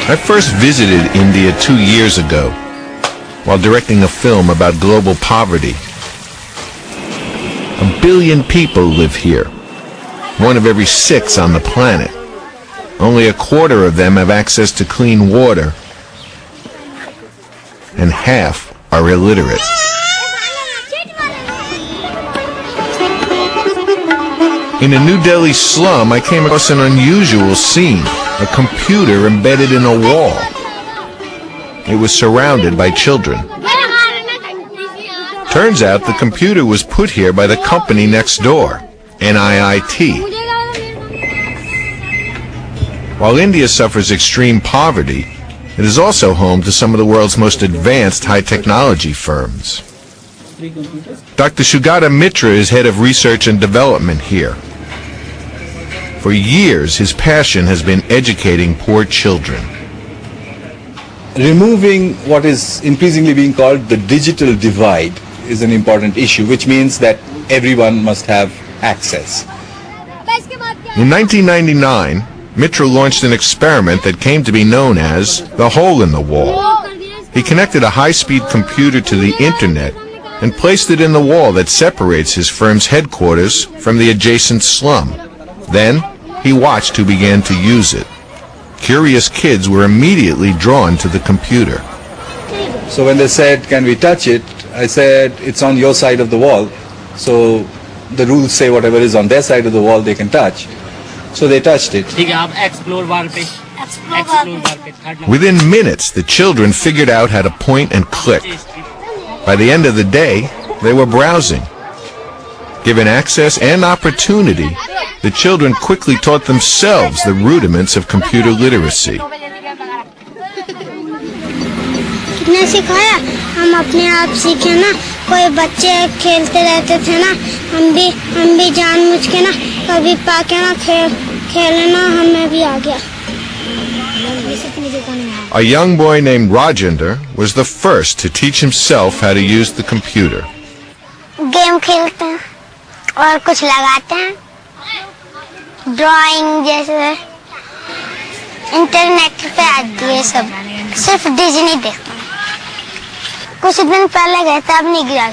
I first visited India 2 years ago while directing a film about global poverty. 1 billion people live here, 1 of every 6 on the planet. Only 1/4 of them have access to clean water, and half are illiterate. In a New Delhi slum, I came across an unusual scene, a computer embedded in a wall. It was surrounded by children. Turns out the computer was put here by the company next door, NIIT. While India suffers extreme poverty, it is also home to some of the world's most advanced high-technology firms. Dr. Sugata Mitra is head of research and development here. For years, his passion has been educating poor children. Removing what is increasingly being called the digital divide is an important issue, which means that everyone must have access. In 1999, Mitra launched an experiment that came to be known as the hole in the wall. He connected a high-speed computer to the internet and placed it in the wall that separates his firm's headquarters from the adjacent slum. Then, he watched who began to use it. Curious kids were immediately drawn to the computer. So when they said, "Can we touch it?" I said, "It's on your side of the wall." So the rules say whatever is on their side of the wall they can touch. So they touched it. Within minutes, the children figured out how to point and click. By the end of the day, they were browsing. Given access and opportunity, the children quickly taught themselves the rudiments of computer literacy. कितने सिखाया, हम अपने आप सीखे ना. कोई बच्चे खेलते रहते थे ना, हम भी जानबूझ के ना कभी पाके ना खेलना हमें भी आ गया. A young boy named Rajender was the first to teach himself how to use the computer. Game खेलते हैं और कुछ लगाते हैं, ड्राइंग जैसे इंटरनेट पे आती है सब, सिर्फ डिज्नी देखते हैं. कुछ दिन पहले गए थे, अब नहीं गया.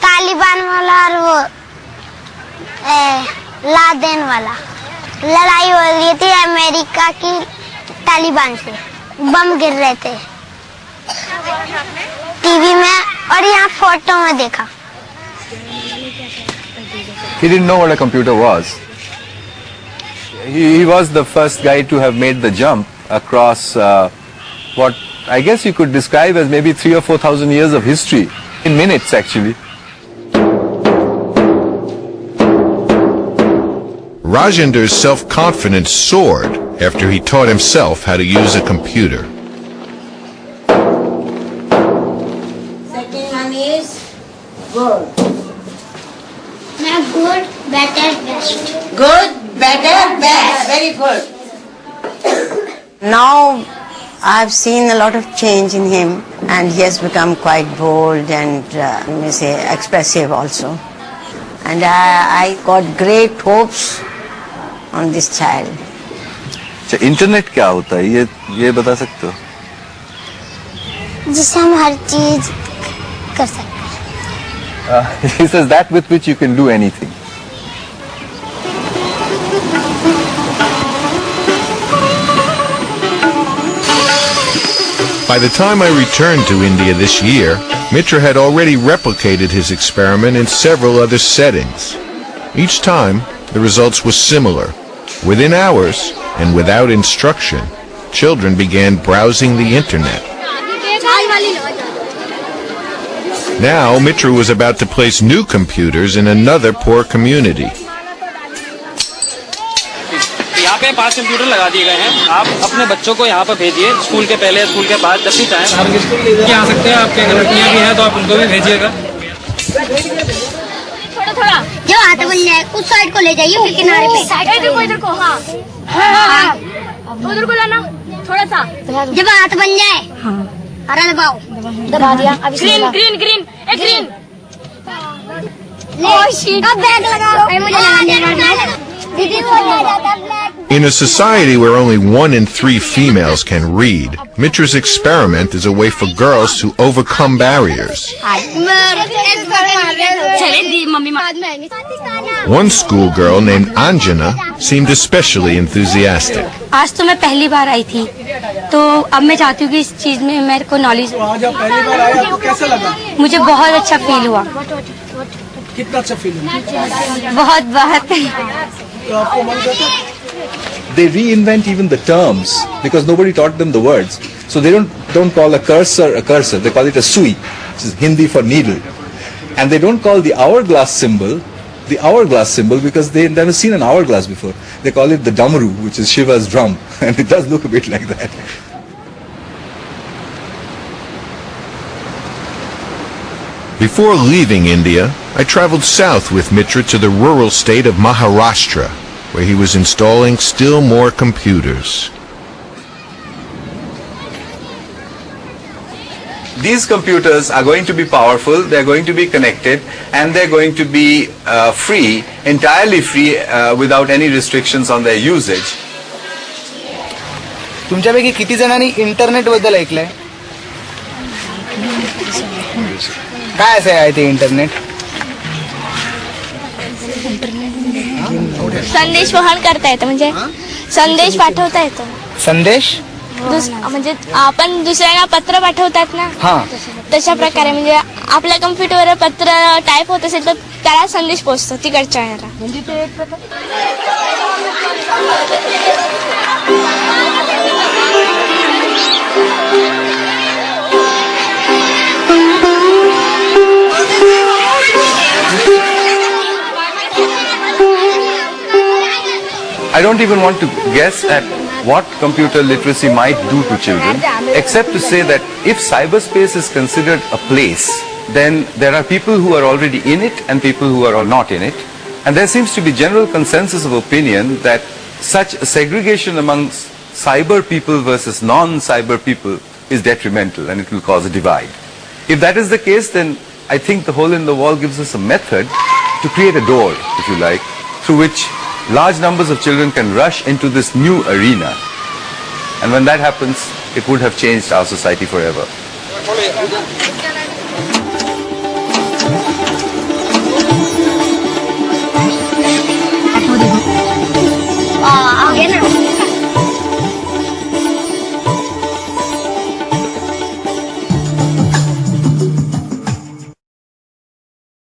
तालिबान वाला और वो लादेन वाला लड़ाई हो रही थी अमेरिका की तालिबान से, बम गिर रहे थे टीवी में और यहाँ फोटो में देखा. He didn't know what a computer was. He was the first guy to have made the jump across what I guess you could describe as maybe 3,000 or 4,000 years of history, in minutes actually. Rajender's self-confidence soared after he taught himself how to use a computer. Second one is good. Now good, better, best. Good, better, best. Very good. Now I've seen a lot of change in him, and he has become quite bold and you may say expressive also. And I got great hopes on this child. अच्छा, internet क्या होता है, ये बता सकते हो? जिससे हम हर चीज कर सकते हैं. He says that with which you can do anything. By the time I returned to India this year, Mitra had already replicated his experiment in several other settings. Each time, the results were similar. Within hours, and without instruction, children began browsing the internet. Now, Mitra was about to place new computers in another poor community. यहाँ पे 5 computer लगा दिए गए हैं. आप अपने बच्चों को यहाँ पर भेजिए, स्कूल के पहले, स्कूल के बाद, जब भी चाहें आप स्कूल ले आ सकते हैं. आपके लड़कियाँ भी हैं तो आप उनको भी भेजिएगा. थोड़ा जब हाथ बन जाए उस साइड को ले जाइए, फिर किनारे पे इधर को. हाँ उधर को लाना थोड़ा सा. जब हाथ बन जाए हरा दबाओ, दबा दिया. ग्रीन ग्रीन ग्रीन एक ग्रीन. अब बैग लगाओ. मुझे लगाने दीदी वो आ जाता black. In a society where only 1 in 3 females can read, Mitra's experiment is a way for girls to overcome barriers. One schoolgirl named Anjana seemed especially enthusiastic. आज तो मैं पहली बार आई थी, तो अब मैं चाहती हूँ कि इस चीज में मेरे को नॉलेज। आज आप पहली बार आए, आपको कैसा लगा? मुझे बहुत अच्छा फील हुआ। कितना अच्छा फील हुआ? बहुत बहुत। तो आपको मन करता? They reinvent even the terms because nobody taught them the words. So they don't call a cursor, they call it a sui, which is Hindi for needle. And they don't call the hourglass symbol because they've never seen an hourglass before. They call it the damru, which is Shiva's drum, and it does look a bit like that. Before leaving India, I traveled south with Mitra to the rural state of Maharashtra, where he was installing still more computers. These computers are going to be powerful, they're going to be connected, and they're going to be free, entirely free, without any restrictions on their usage. तुमच्यापैकी किती जणांनी internet बद्दल ऐकलंय? काय असं आहे ते internet? संदेश वहन करता येतं, म्हणजे संदेश पाठवता येतो. संदेश? म्हणजे आपण दुसऱ्यांना पत्र पाठवतात ना, हां. तशा प्रकारे म्हणजे आपल्या कम्प्युटरवर पत्र टाईप होत असेल तर त्याला संदेश पोहोचतो तिकडच्या याला. म्हणजे ते एक I don't even want to guess at what computer literacy might do to children, except to say that if cyberspace is considered a place, then there are people who are already in it and people who are not in it. And there seems to be general consensus of opinion that such a segregation amongst cyber people versus non-cyber people is detrimental and it will cause a divide. If that is the case, then I think the hole in the wall gives us a method to create a door, if you like, through which large numbers of children can rush into this new arena. And when that happens, it would have changed our society forever.